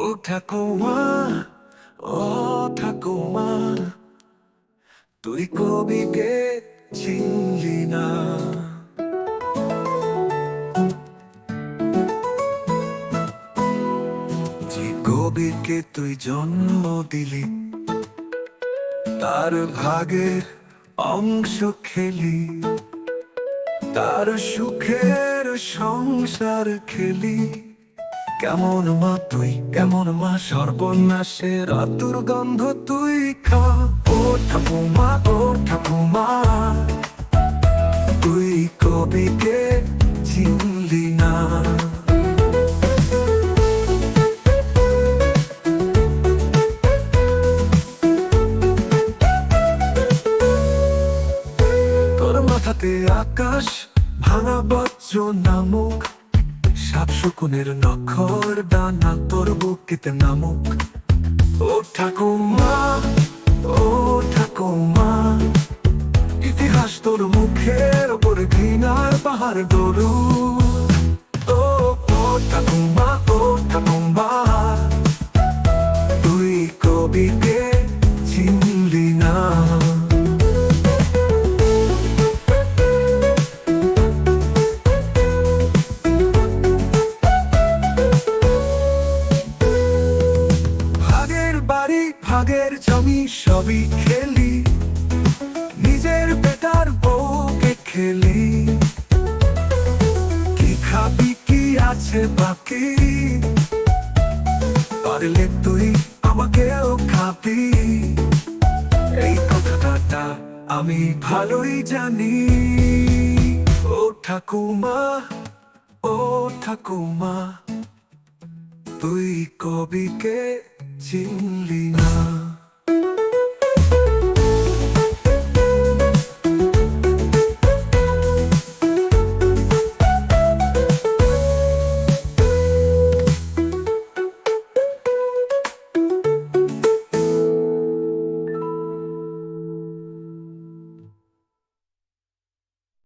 ও ঠাকুমা, ও ঠাকুমা, তুই কবিকে চিনলি না। যে কবিকে তুই জন্ম দিলি, তার ভাগের অংশ খেলি, তার সুখের সংসার খেলি। কেমন মা তুই, কেমন মা, সর্বনাশের আতুর গন্ধ তুই খা। ও ঠাকুমা, ও ঠাকুমা, তুই কবিকে চিনলি না। তোর মাথাতে আকাশ ভাঙা বজ্র নামুক, সাত শকুনের নখর দানা তোর বুকেতে নামুক। ও ঠাকুমা, ও ঠাকুমা, ইতিহাস তোর মুখের ওপর ঘৃণার পাহাড় গরু। ও ও ঠাকুমা, ও ঠাকুমা, তুই কবিকে চিনলি না। বাড়ি ভাগের জমি সবই খেলি, নিজের বেটার বউকে খেলি। কি খাবি, কি আছে বাকি, পারলে তুই আমাকেও খাবি। এই কথাটা আমি ভালোই জানি। ও ঠাকুমা, ও ঠাকুমা, তুই কবিকে চিনলি না।